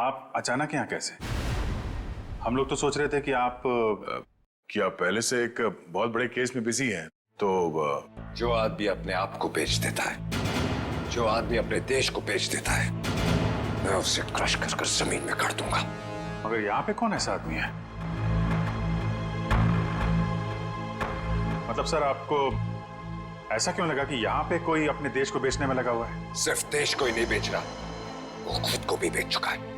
आप अचानक यहाँ कैसे? हम लोग तो सोच रहे थे कि आप पहले से एक बहुत बड़े केस में बिजी हैं, तो जो आदमी अपने आप को बेच देता है, जो आदमी अपने देश को बेच देता है, मैं उसे क्रश कर कर जमीन में गाड़ दूंगा। मगर यहाँ पे कौन ऐसा आदमी है? मतलब सर, आपको ऐसा क्यों लगा कि यहाँ पे कोई अपने देश को बेचने में लगा हुआ है? सिर्फ देश को ही नहीं बेच रहा, वो खुद को भी बेच चुका है।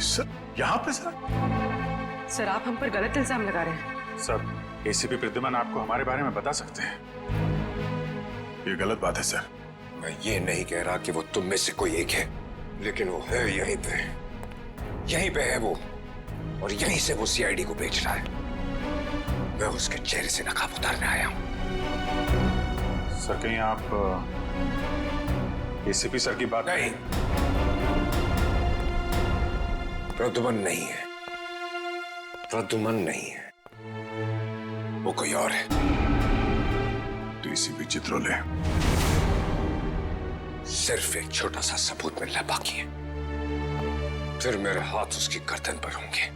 सर, यहाँ पे सर आप हम पर गलत इल्जाम लगा रहे हैं। सर, एसीपी प्रद्युमन आपको हमारे बारे में बता सकते हैं। ये गलत बात है सर। मैं ये नहीं कह रहा कि वो तुम में से कोई एक है, लेकिन वो है यहीं पे है वो, और यहीं से वो सीआईडी को बेच रहा है। मैं उसके चेहरे से नकाब उतारने आया हूं। सर, कहीं आप एसीपी सर की बात नहीं, प्रद्युमन नहीं है, प्रद्युमन नहीं है, वो कोई और है। एसीपी चित्रोले। सिर्फ एक छोटा सा सबूत मिलना बाकी है, फिर मेरे हाथ उसकी गर्दन पर होंगे।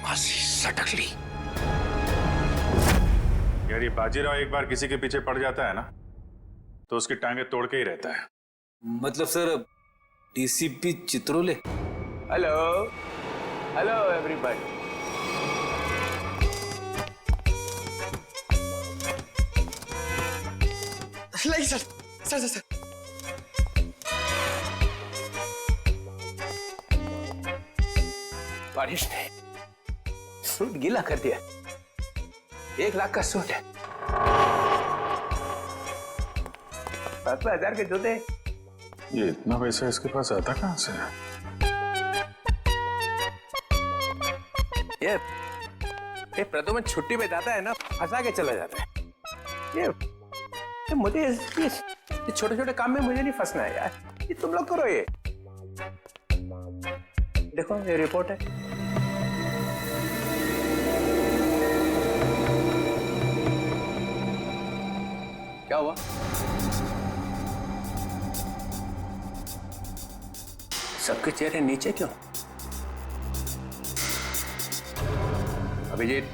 मासी सटकली। यार, ये बाजीराव एक बार किसी के पीछे पड़ जाता है ना, तो उसकी टांगे तोड़ के ही रहता है। मतलब sir, DCP Chitrole. Hello hello everybody. नहीं सर, सर सर सर बारिश ने सूट गीला कर दिया। 1 लाख का सूट है, 5,000 के जूते। ये इतना पैसा इसके पास आता कहां से? ये प्रद्युमन छुट्टी पे जाता है ना, फंसा के चला जाता है। ये मुझे ये छोटे छोटे काम में मुझे नहीं फंसना है यार। ये तुम लोग करो। ये देखो, ये रिपोर्ट है। क्या हुआ? सबके चेहरे नीचे क्यों? अभिजीत,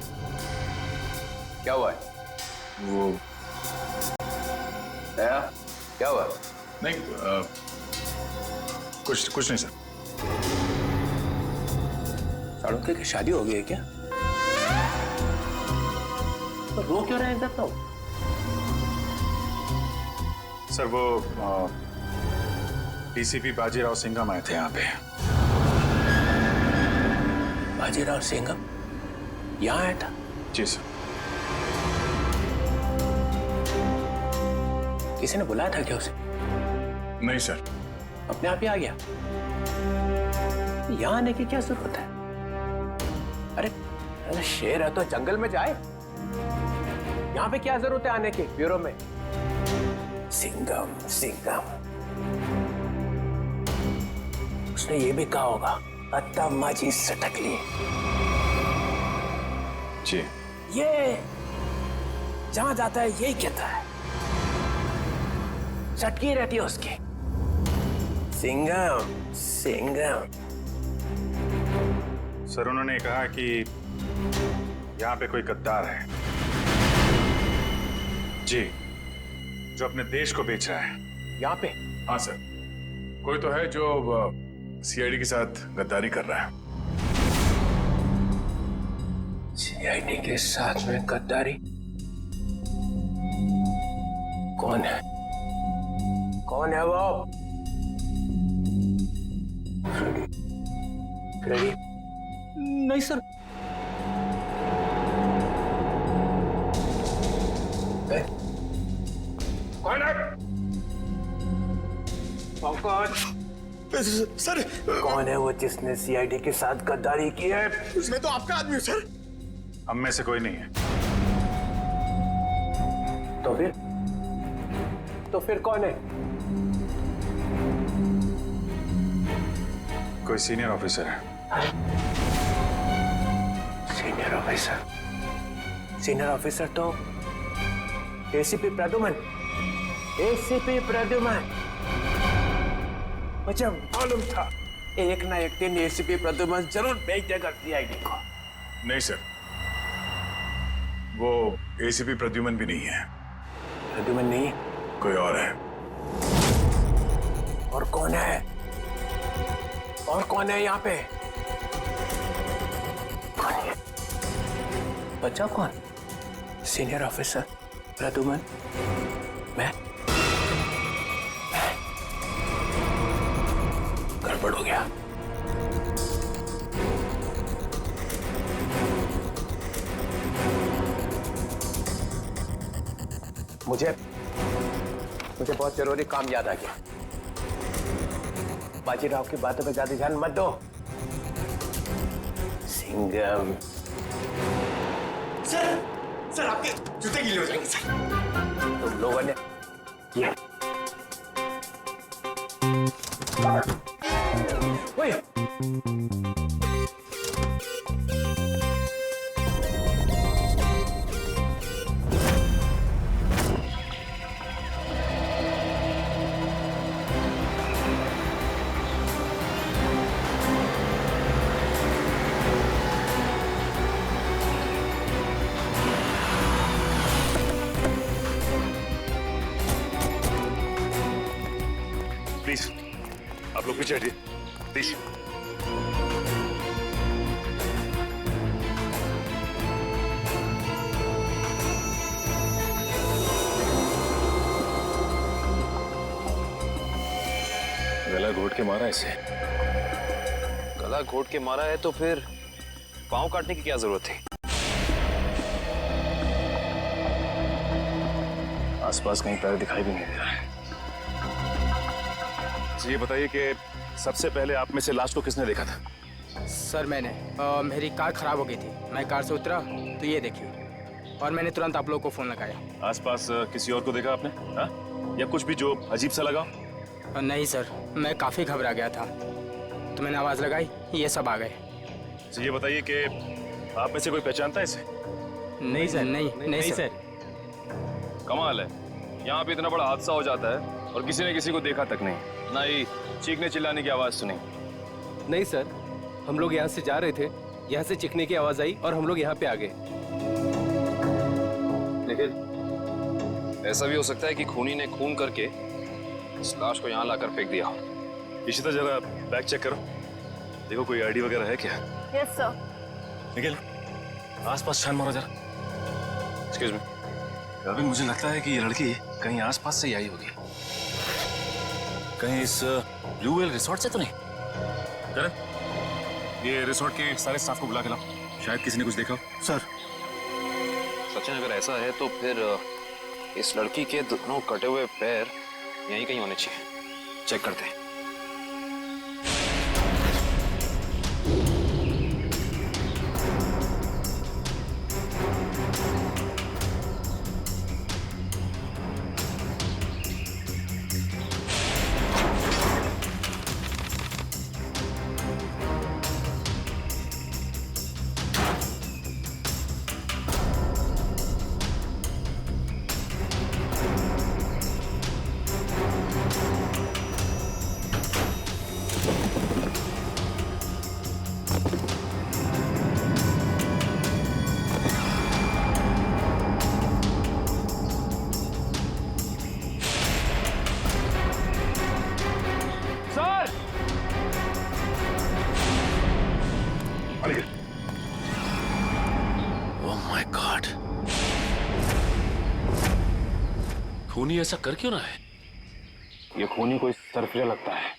क्या हुआ है? वो क्या हुआ? नहीं, कुछ नहीं सर। साड़ुंके की शादी हो गई है क्या? तो रो क्यों रहे हैं सब लोग? सर, वो डीसीपी बाजीराव सिंघम आए थे यहाँ पे। बाजीराव सिंघम यहाँ आया था? जी सर। किसी ने बुलाया था क्या उसे? नहीं सर। अपने आप ही आ गया? यहाँ आने की क्या जरूरत है? अरे शेर है तो जंगल में जाए। यहाँ पे क्या जरूरत है आने की ब्यूरो में? सिंघम सिंघम, उसने ये भी कहा होगा, अत्ता माजी सटकली। जी। ये जहां जाता है यही कहता है, चटकी रहती है उसकी। सिंघम सिंघम। सर, उन्होंने कहा कि यहाँ पे कोई गद्दार है। जी, जो अपने देश को बेच रहा है। यहाँ पे? हाँ सर, कोई तो है जो सीआईडी के साथ गद्दारी कर रहा है। सीआईडी के साथ में गद्दारी? कौन है? कौन है वो? फ्रेडी? नहीं सर। कौन है? सर, कौन है वो जिसने सीआईडी के साथ गद्दारी की है? मैं तो आपका आदमी हूँ सर। हम में से कोई नहीं है। तो फिर कौन है? कोई सीनियर ऑफिसर है। Senior officer? सीनियर ऑफिसर तो एसीपी प्रद्युमन। एसीपी प्रद्युमन। मुझे मालूम था एक ना एक दिन एसीपी प्रद्युमन जरूर भेज देगा सीआईडी को। नहीं सर, वो एसीपी प्रद्युमन भी नहीं है, प्रद्युमन नहीं, कोई और है। और कौन है? और कौन है यहाँ पे? कौन है? बच्चा कौन? Senior officer Pradyuman? मैं? गड़बड़ हो गया। मुझे बहुत जरूरी काम याद आ गया। बाजीराव की बातों पे ज्यादा ध्यान मत दो। सिंघम। सर आपके जूते गीले हो जाएंगे सर। तुम लोगों ने ये ओए, प्लीज आप लोग पीछे हटिए प्लीज। गला घोट के मारा इसे। गला घोट के मारा है तो फिर पांव काटने की क्या जरूरत थी? आसपास कहीं पैर दिखाई भी नहीं दे रहा है। ये बताइए कि सबसे पहले आप में से लाश को किसने देखा था? सर मैंने मेरी कार खराब हो गई थी, मैं कार से उतरा तो ये देखिए, और मैंने तुरंत आप लोगों को फोन लगाया। आसपास किसी और को देखा आपने? हाँ? या कुछ भी जो अजीब सा लगा? नहीं सर, मैं काफ़ी घबरा गया था तो मैंने आवाज़ लगाई, ये सब आ गए। ये बताइए कि आप में से कोई पहचानता है इसे? नहीं सर, नहीं सर। कमाल है, यहाँ पे इतना बड़ा हादसा हो जाता है और किसी ने किसी को देखा तक नहीं, ना ही चीखने चिल्लाने की आवाज सुनी। नहीं सर, हम लोग यहाँ से जा रहे थे, यहाँ से चीखने की आवाज आई और हम लोग यहाँ पे आ गए। लेकिन ऐसा भी हो सकता है कि खूनी ने खून करके इस लाश को यहाँ लाकर फेंक दिया। इशिता जरा बैग चेक करो, देखो कोई आईडी वगैरह है क्या? Yes sir. निखिल आसपास छान मारो जरा। Excuse me. अभी मुझे लगता है कि ये लड़की कहीं आसपास से ही आई होगी, कहीं इस ब्लू व्हेल रिसोर्ट से तो नहीं? करण, ये रिसोर्ट के सारे स्टाफ को बुला के लाओ, शायद किसी ने कुछ देखा हो। सर सचिन अगर ऐसा है तो फिर इस लड़की के दोनों कटे हुए पैर यहीं कहीं होने चाहिए, चेक करते हैं। खूनी ऐसा कर क्यों ना है? ये खूनी कोई सरफिरा लगता है।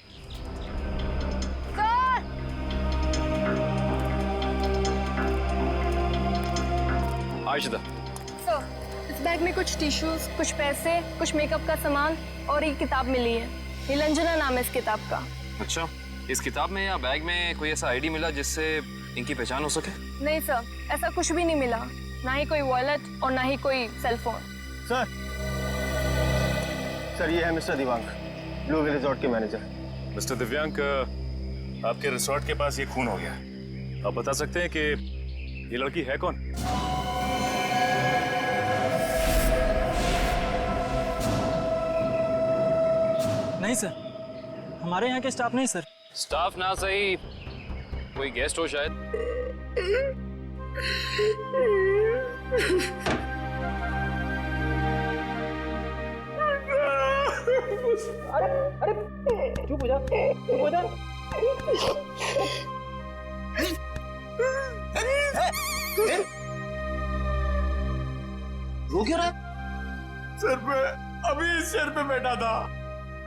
आयशा, सर, इस बैग में कुछ टिश्यूज, कुछ पैसे, कुछ मेकअप का सामान और एक किताब मिली है। नीलंजना नाम है इस किताब का। अच्छा, इस किताब में या बैग में कोई ऐसा आईडी मिला जिससे इनकी पहचान हो सके? नहीं सर, ऐसा कुछ भी नहीं मिला, ना ही कोई वॉलेट और ना ही कोई सेल फोन। सर ये है mister Divang, blue whale resort के मैनेजर। मिस्टर दिव्यांक, आपके रिसोर्ट के पास ये खून हो गया, आप बता सकते हैं कि ये लड़की है कौन? नहीं सर, हमारे यहाँ के स्टाफ नहीं सर। स्टाफ ना सही, कोई गेस्ट हो शायद। चुप हो जा, चुप हो जा। रो क्यों रहा है? सर मैं अभी इस चेयर पे बैठा था,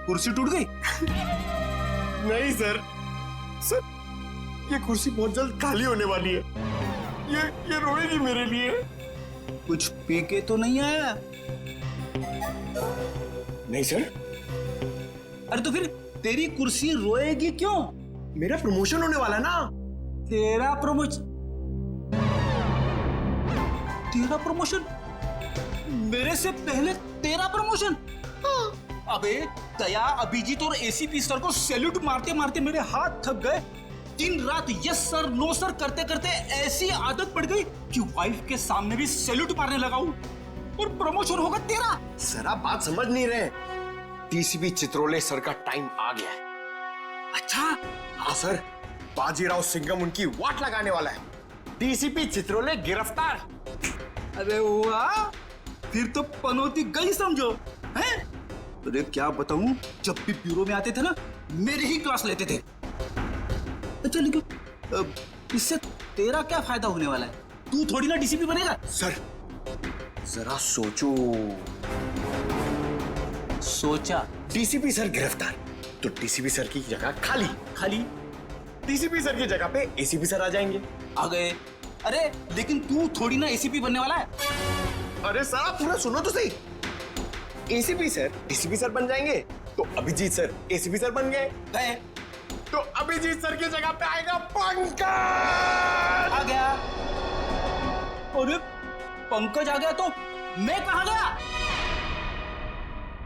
कुर्सी टूट गई? नहीं सर, ये कुर्सी बहुत जल्द खाली होने वाली है। ये रोएगी मेरे लिए। कुछ पी के तो नहीं आया? नहीं सर। अरे तो फिर तेरी कुर्सी रोएगी क्यों? मेरा प्रमोशन होने वाला है ना। तेरा प्रमोशन? तेरा प्रमोशन? मेरे से पहले तेरा प्रमोशन? अबे दया, अभिजीत और एसीपी सर को सैल्यूट मारते मारते मेरे हाथ थक गए। दिन रात यस सर नो सर करते करते ऐसी आदत पड़ गई कि वाइफ के सामने भी सैल्यूट मारने लगा हूं, और प्रमोशन होगा तेरा। सर आप बात समझ नहीं रहे। डीसीपी चित्रोले सर का टाइम आ गया है। अच्छा? हाँ सर, बाजीराव सिंघम उनकी वाट लगाने वाला है। डीसीपी चित्रोले गिरफ्तार। अरे वाह, फिर तो पनौती गई समझो। हैं? अरे क्या बताऊं, जब भी ब्यूरो में आते थे ना, मेरी ही क्लास लेते थे। अच्छा लेकिन इससे तेरा क्या फायदा होने वाला है? तू थोड़ी ना डीसीपी बनेगा। सर जरा सोचो। सोचा? डीसीपी सर गिरफ्तार तो डीसीपी सर की जगह खाली। खाली डीसीपी सर की जगह पे एसीपी सर आ जाएंगे। आ गए। अरे लेकिन तू थोड़ी ना एसीपी बनने वाला है। अरे सर आप पूरा सुनो तो सही। एसीपी सर डीसीपी सर बन जाएंगे तो अभिजीत सर एसीपी सर बन गए, तो अभिजीत सर की जगह पे आएगा पंकज। आ गया। अरे पंकज आ गया तो मैं कहां गया?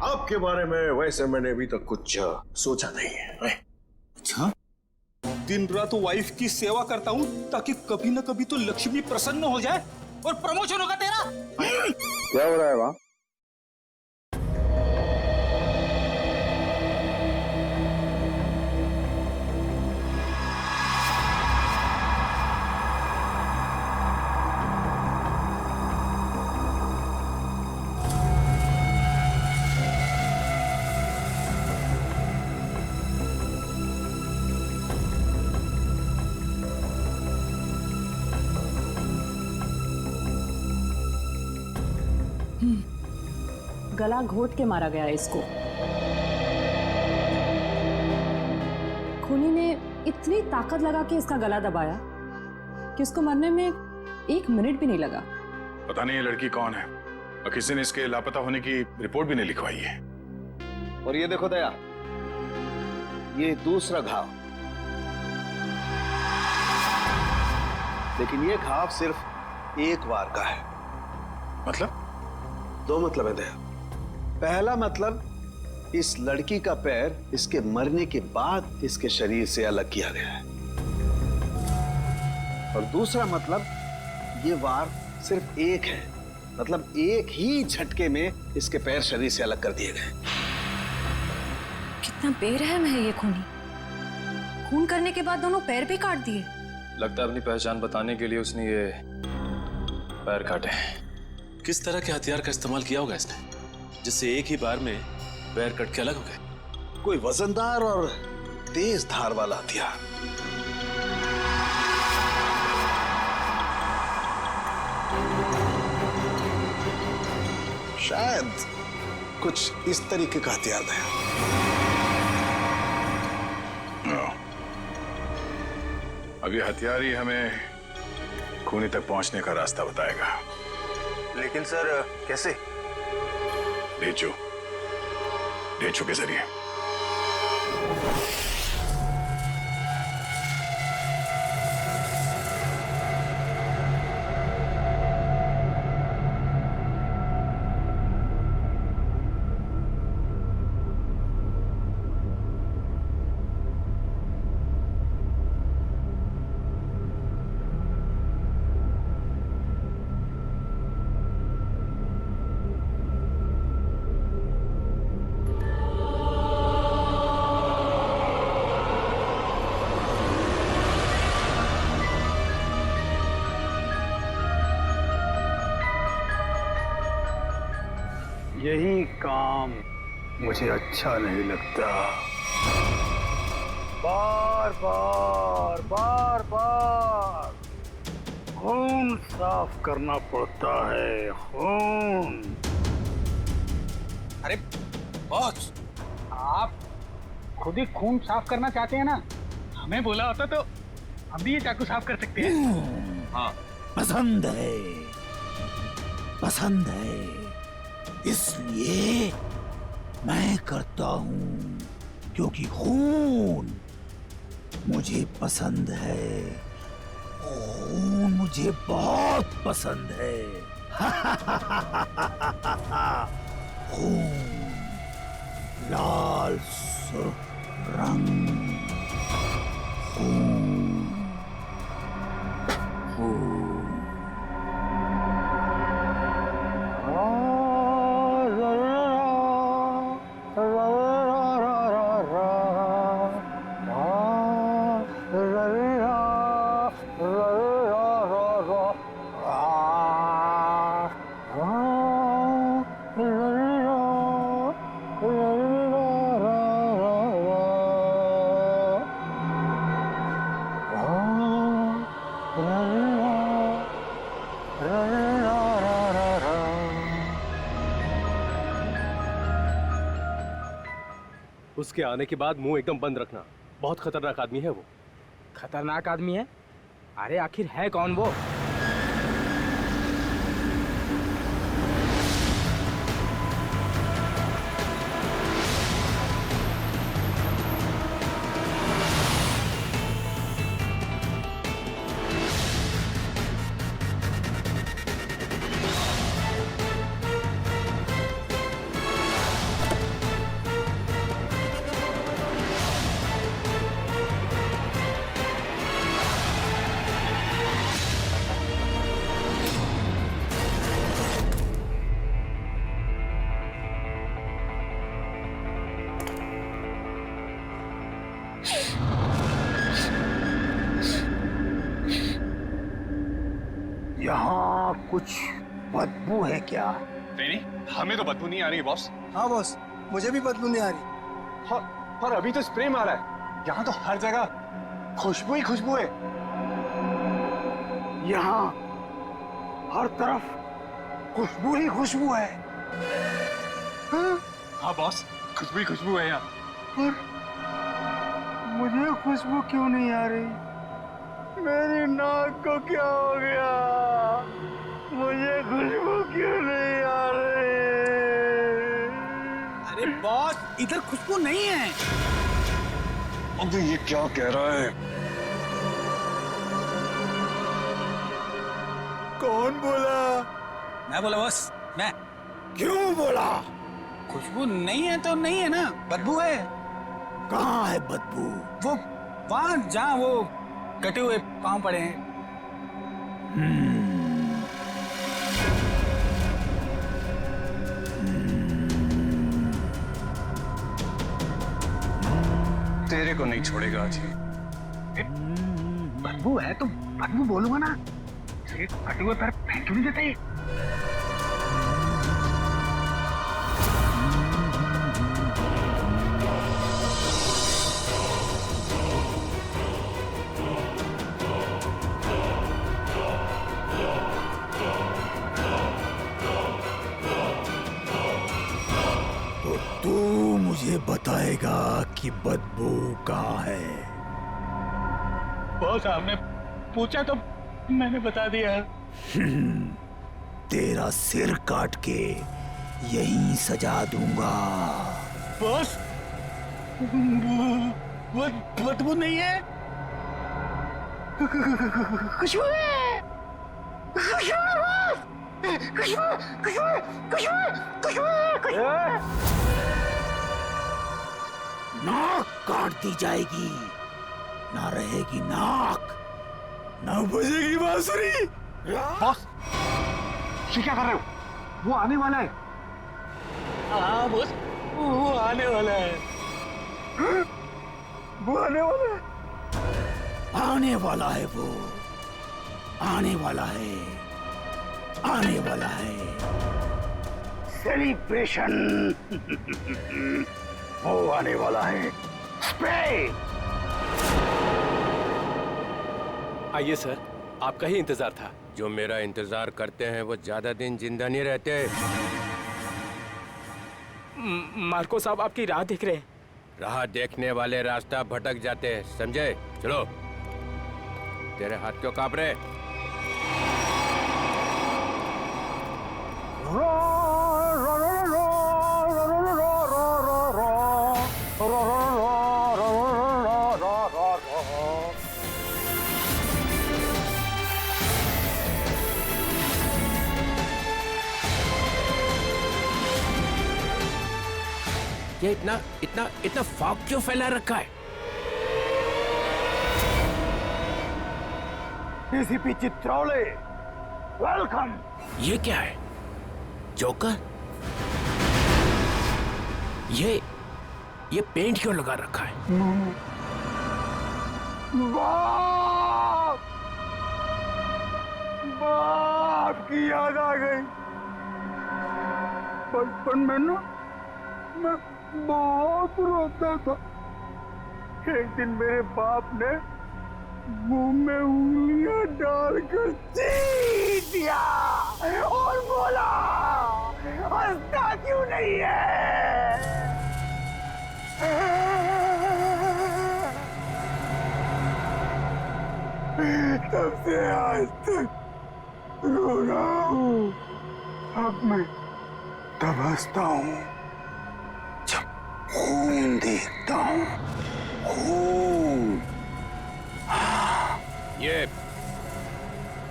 आपके बारे में वैसे मैंने अभी तक कुछ सोचा नहीं है। अच्छा, दिन रात वाइफ की सेवा करता हूं ताकि कभी ना कभी तो लक्ष्मी प्रसन्न हो जाए और प्रमोशन होगा तेरा। क्या हो रहा है वहां? गला घोट के मारा गया इसको। खूनी ने इतनी ताकत लगा के इसका गला दबाया कि उसको मरने में 1 मिनट भी नहीं लगा। पता नहीं ये लड़की कौन है और किसी ने इसके लापता होने की रिपोर्ट भी नहीं लिखवाई है। और ये देखो दया, ये दूसरा घाव, लेकिन ये घाव सिर्फ एक बार का है। मतलब? 2 मतलब है दया। पहला मतलब, इस लड़की का पैर इसके मरने के बाद इसके शरीर से अलग किया गया है। और दूसरा मतलब, ये वार सिर्फ एक है, मतलब एक ही झटके में इसके पैर शरीर से अलग कर दिए गए। कितना बेरहम है ये खूनी। खून करने के बाद दोनों पैर भी काट दिए। लगता है अपनी पहचान बताने के लिए उसने ये पैर काटे। किस तरह के हथियार का इस्तेमाल किया होगा इसने, जिससे एक ही बार में पैर कट के अलग हो गए? कोई वजनदार और तेज धार वाला हथियार। शायद कुछ इस तरीके का हथियार है। अभी हथियार ही हमें खूनी तक पहुंचने का रास्ता बताएगा। लेकिन सर कैसे? डेचू के जरिए। यही काम मुझे अच्छा नहीं लगता। बार बार बार बार खून साफ करना पड़ता है, खून। अरे बॉस, आप खुद ही खून साफ करना चाहते हैं ना? हमें बोला होता तो हम भी ये चाकू साफ कर सकते हैं। हाँ, पसंद है, पसंद है, इसलिए मैं करता हूं, क्योंकि खून मुझे पसंद है, खून मुझे बहुत पसंद है। खून, लाल सुर्ख रंग, खून, खून। उसके आने के बाद मुंह एकदम बंद रखना। बहुत खतरनाक आदमी है वो। खतरनाक आदमी है? अरे आखिर है कौन वो? यहाँ कुछ बदबू है क्या? नहीं, हमें तो बदबू नहीं आ रही बॉस। हाँ बॉस, मुझे भी बदबू नहीं आ रही। और अभी तो स्प्रे मारा है। यहाँ तो हर जगह खुशबू ही खुशबू है। यहाँ हर तरफ खुशबू ही खुशबू है। हाँ बॉस, खुशबू ही खुशबू है यहाँ। पर मुझे खुशबू क्यों नहीं आ रही? मेरी नाक को क्या हो गया? मुझे खुशबू क्यों नहीं आ रही? अरे बॉस, इधर खुशबू नहीं है। अबे ये क्या कह रहा है? कौन बोला? मैं बोला बॉस, मैं। क्यों बोला? खुशबू नहीं है तो नहीं है ना, बदबू है। कहाँ है बदबू? वो वहां जहाँ वो कटे हुए पांव पड़े हैं। तेरे को नहीं छोड़ेगा आज ये। बदबू है तो बदबू बोलूंगा ना। सिर्फ कटे हुए पैर फेंक क्यों नहीं देते? तू मुझे बताएगा कि बदबू कहाँ है? बॉस, आपने पूछा तो मैंने बता दिया। तेरा सिर काट के यहीं सजा दूंगा। बॉस, वो बदबू नहीं है। खुशबू है। नाक काट दी जाएगी, ना रहेगी नाक, ना बजेगी बांसुरी। बॉस, क्या कर रहे हो? वो आने वाला है। हाँ बॉस, वो आने वाला है। वो आने वाला है, आने वाला है, वो आने वाला है, आने वाला है। सेलिब्रेशन वो आने वाला है। स्प्रे। आइए सर, आपका ही इंतजार था। जो मेरा इंतजार करते हैं वो ज्यादा दिन जिंदा नहीं रहते। मार्को साहब आपकी राह देख रहे हैं। राह देखने वाले रास्ता भटक जाते हैं, समझे? चलो। तेरे हाथ क्यों कांप रहे? ये इतना फॉग क्यों फैला रखा है? ACP Chitraule, welcome. ये क्या है? जोकर? ये पेंट क्यों लगा रखा है? बाप की याद आ गई। बचपन में ना मैं बहुत रोता था। एक दिन मेरे बाप ने मुंह में उंगलियां डालकर चीर दिया और बोला, हंसता क्यों नहीं है? तब से आज तक रो रहा हूँ। अब मैं तब हंसता हूँ जब खून देखता हूँ। खून। ये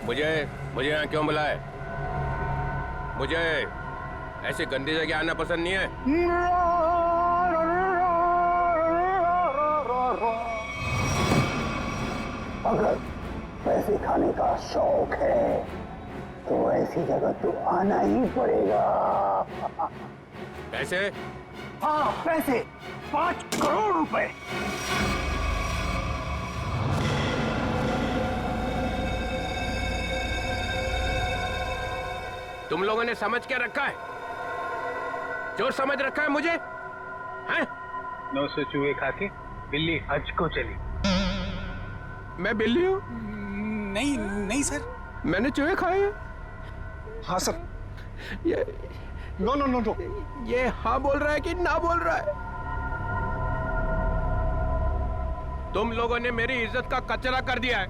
मुझे यहाँ क्यों बुलाए? मुझे ऐसी गंदी जगह आना पसंद नहीं है। अगर पैसे खाने का शौक है तो ऐसी जगह तो आना ही पड़ेगा। पैसे? हाँ, पैसे 5 करोड़ रुपए। तुम लोगों ने समझ क्या रखा है? जो समझ रखा है मुझे, हैं? 900 चूहे खा के बिल्ली हज को चली। मैं बिल्ली हूँ? नहीं सर, मैंने चूहे खाए हैं। हाँ सर। ये नो। ये हाँ बोल रहा है कि ना बोल रहा है? तुम लोगों ने मेरी इज्जत का कचरा कर दिया है।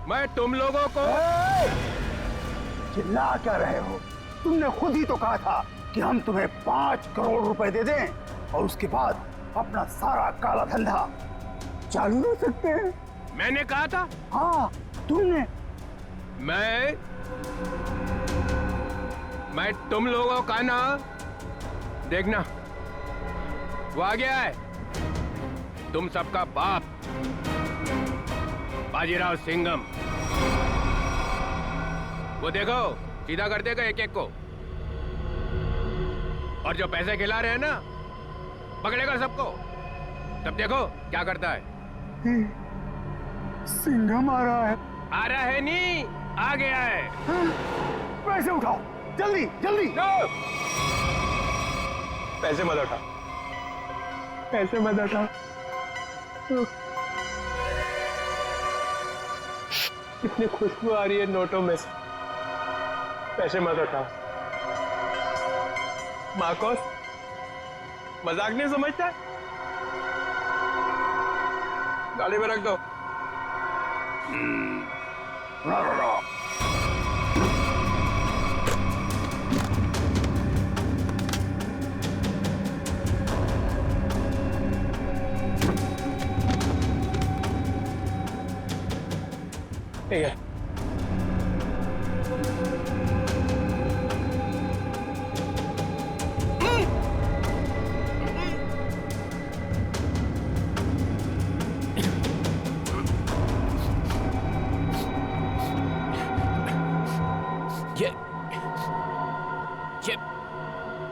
मैं तुम लोगों को चिल्ला क्या रहे हो? तुमने खुद ही तो कहा था कि हम तुम्हें 5 करोड़ रुपए दे दें और उसके बाद अपना सारा काला धंधा चालू रख सकते हैं। मैंने कहा था? हाँ, तुमने। मैं तुम लोगों का ना, देखना वो आ गया है। तुम सबका बाप बाजीराव सिंघम। वो देखो सीधा कर देगा एक एक को, और जो पैसे खिला रहे हैं ना पकड़ेगा सबको। तब देखो क्या करता है। सिंघम आ रहा है। आ रहा है नहीं, आ गया है। पैसे उठाओ, जल्दी जल्दी। पैसे मत उठा, पैसे मत उठा। कितनी खुशबू आ रही है नोटों में से। पैसे मत उठा। मार्कोस, मजाक नहीं समझता? गाड़ी में रख दो। ठीक है।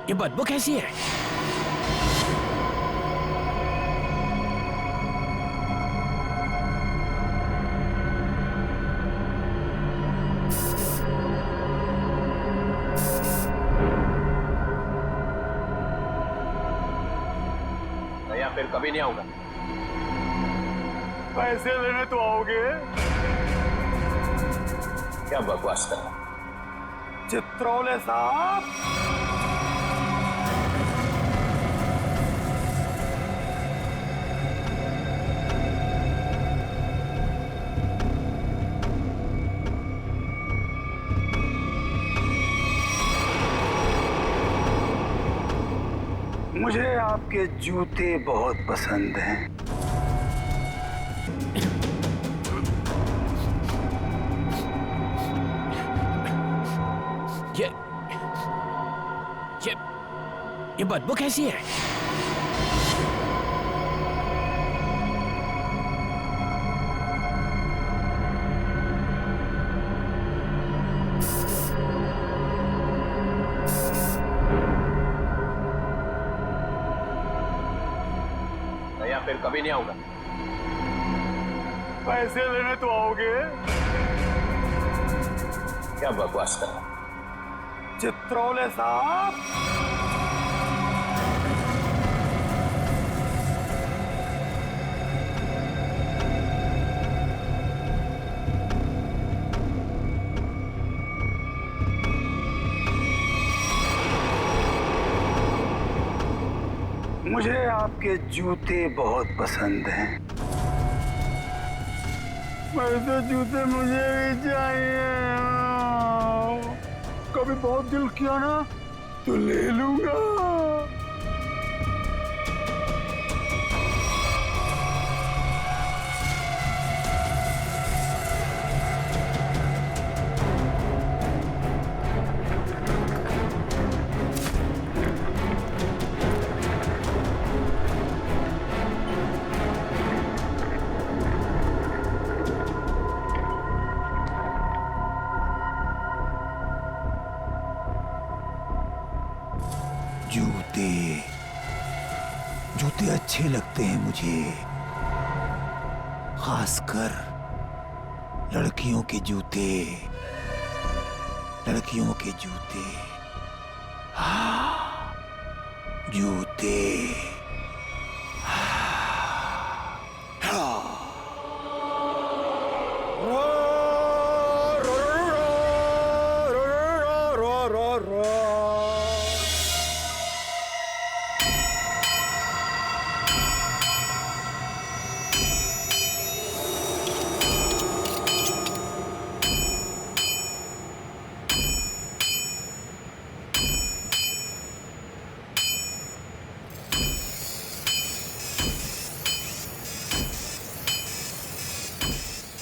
ये बदबू कैसी है? कभी नहीं आऊंगा। पैसे लेने तो आओगे? क्या बकवास कर रहा है? चित्रोले साहब, मुझे आपके जूते बहुत पसंद हैं। ये बदबू कैसी है? या फिर कभी नहीं आऊंगा। पैसे लेने तो आओगे? क्या बकवास कर रहा है? चित्रोले साहब, मुझे आपके जूते बहुत पसंद हैं। वैसे जूते मुझे भी चाहिए। कभी बहुत दिल किया ना तो ले लूंगा। जूते अच्छे लगते हैं मुझे, खासकर लड़कियों के जूते। लड़कियों के जूते, हाँ, जूते।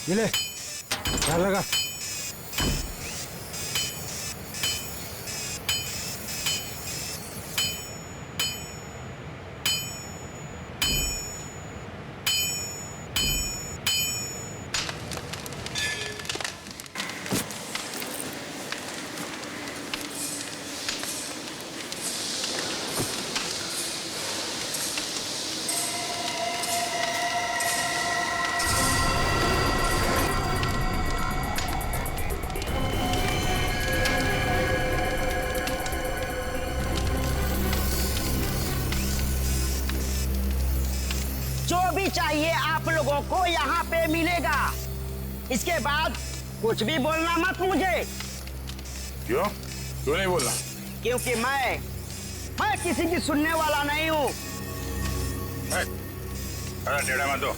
ये ले, ध्यान लगा। जो भी चाहिए आप लोगों को यहाँ पे मिलेगा। इसके बाद कुछ भी बोलना मत मुझे। क्यों? क्यों नहीं बोलना? क्योंकि मैं किसी की सुनने वाला नहीं हूँ। अरे टेढ़ा मत दो।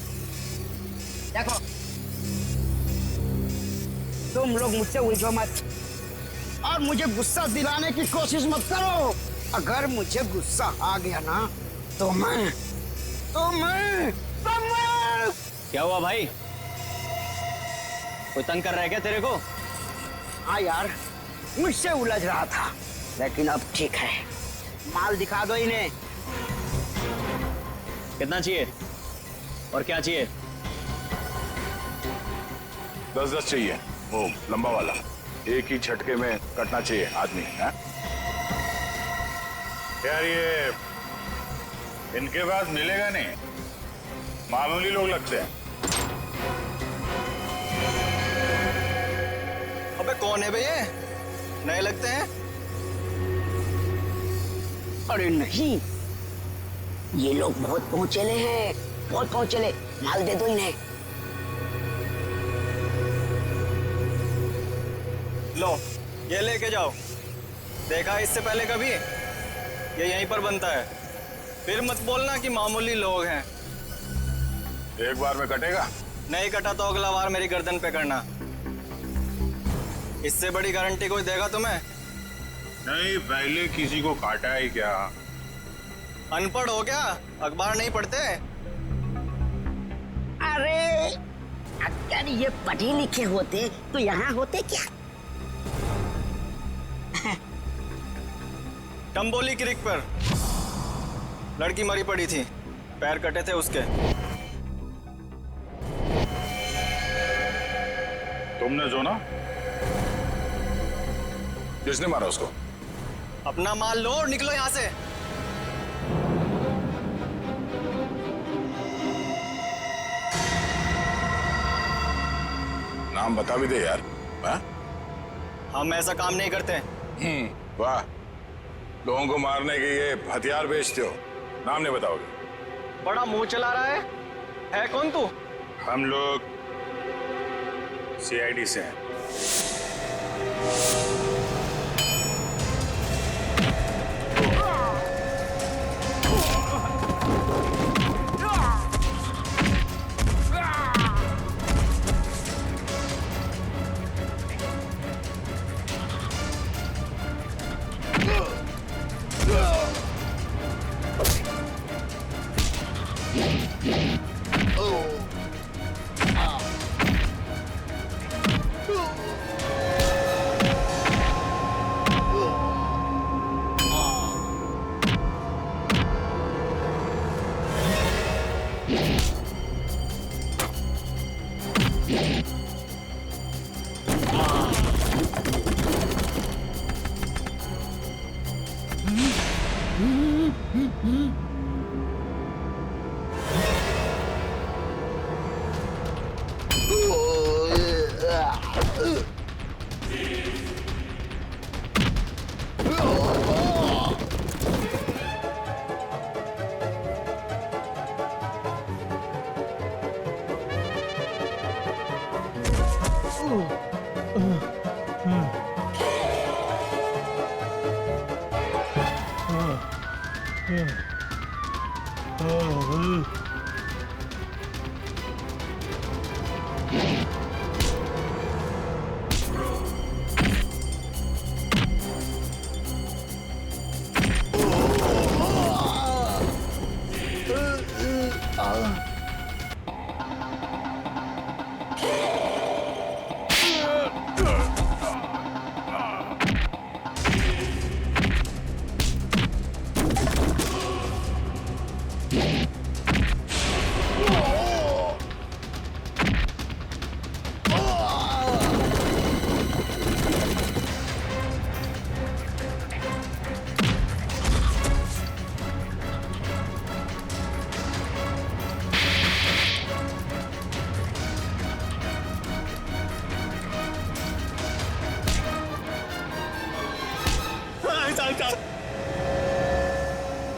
देखो, तुम लोग मुझसे उलझो मत और मुझे गुस्सा दिलाने की कोशिश मत करो। अगर मुझे गुस्सा आ गया ना तो मैं क्या हुआ भाई? कोई तंग कर रहा है क्या तेरे को? हाँ यार, मुझसे उलझ रहा था, लेकिन अब ठीक है। माल दिखा दो इन्हें। कितना चाहिए और क्या चाहिए? 10-10 चाहिए, वो लंबा वाला। एक ही झटके में कटना चाहिए आदमी। है यार, ये इनके पास मिलेगा नहीं, मामूली लोग लगते हैं। अबे कौन है बे ये? नए लगते हैं। अरे नहीं, ये लोग बहुत पहुंचेले हैं, बहुत पहुंचेले। माल दे दो इन्हें। लो ये लेके जाओ। देखा इससे पहले कभी? ये यहीं पर बनता है। फिर मत बोलना कि मामूली लोग हैं। एक बार में कटेगा? नहीं कटा तो अगला बार मेरी गर्दन पे करना। इससे बड़ी गारंटी कोई देगा तुम्हें? नहीं, पहले किसी को काटा ही क्या? अनपढ़ हो क्या? अखबार नहीं पढ़ते? अरे अगर ये पढ़े लिखे होते तो यहाँ होते क्या? टम्बोली क्रिक पर लड़की मरी पड़ी थी, पैर कटे थे उसके। तुमने जो ना? किसने मारा उसको? अपना माल लो और निकलो यहाँ से। नाम बता भी दे यार। हाँ? हम ऐसा काम नहीं करते। वाह, लोगों को मारने के ये हथियार बेचते हो, नाम नहीं बताओगे? बड़ा मुंह चला रहा है कौन तू? हम लोग CID से हैं।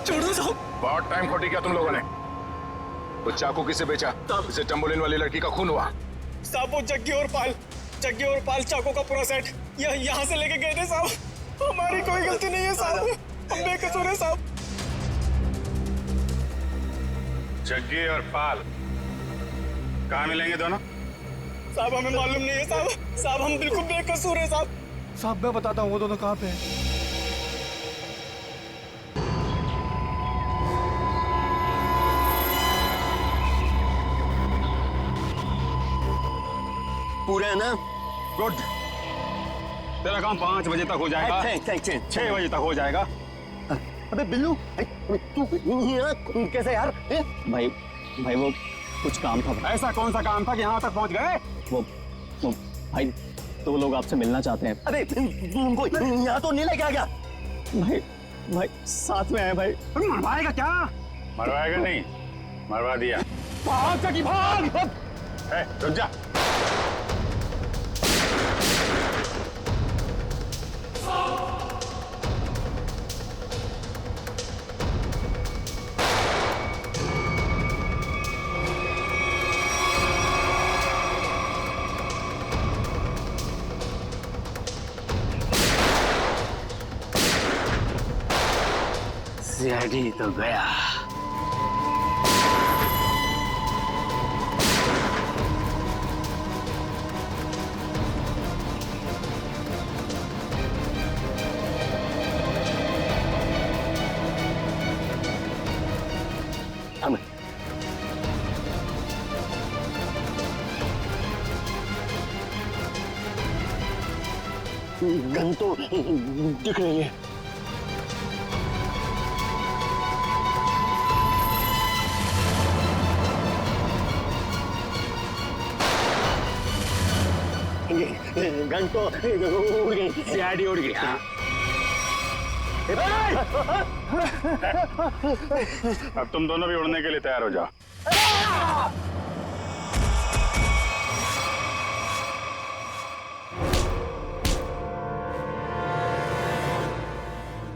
छोड़ो साहब। बहुत टाइम खोटी किया तुम लोगों ने। वो चाकू किसे बेचा? इसे टम्बोलिन वाली लड़की का खून हुआ। साहब वो जग्गी और पाल चाकू का पूरा सेट यहाँ से लेके गए थे साहब। हमारी कोई गलती नहीं है साहब, हम बेकसूर है साहब। जग्गी और पाल कहाँ मिलेंगे दोनों? साहब हमें मालूम नहीं है साहब हम बिल्कुल बेकसूर है साहब। साहब मैं बताता हूँ वो दोनों कहाँ पे हैं। पूरे है ना? गुड। तेरा काम 5 बजे तक हो जाएगा। 6 बजे तक हो जाएगा। अबे बिल्लू, तू कैसे यार? भाई वो कुछ काम था। ऐसा कौन सा काम था कि यहाँ तक पहुँच गए? वो भाई तो लोग आपसे मिलना चाहते हैं। अरे उनको यहाँ तो नहीं लेके आ गया। भाई साथ में है भाई। मरवाएगा क्या? मरवाएगा नहीं, मरवा दिया। भाग। रुक जा। सीआईडी तो गया। गन तो दिख रही है। गन तो उड़ गई, सीआईडी उड़ गई। अब तुम दोनों भी उड़ने के लिए तैयार हो जाओ।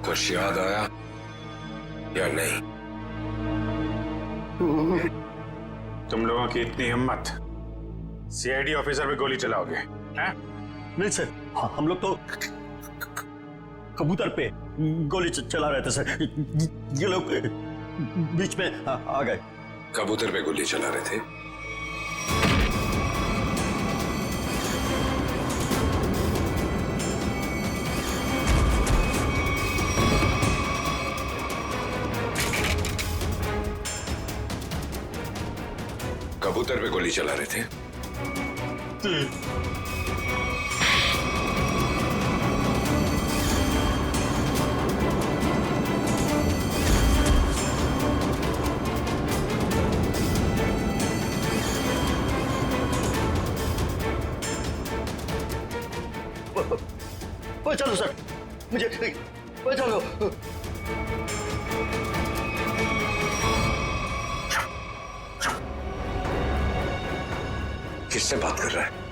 कुछ याद आया या नहीं? तुम लोगों की इतनी हिम्मत, सीआईडी ऑफिसर पे गोली चलाओगे हैं? नहीं सर, हम लोग तो कबूतर पे गोली चला रहे थे सर। ये लोग बीच में आ गए। कबूतर पे गोली चला रहे थे? कबूतर पे गोली चला रहे थे? चलो सर, मुझे चलो। किससे बात कर रहा है?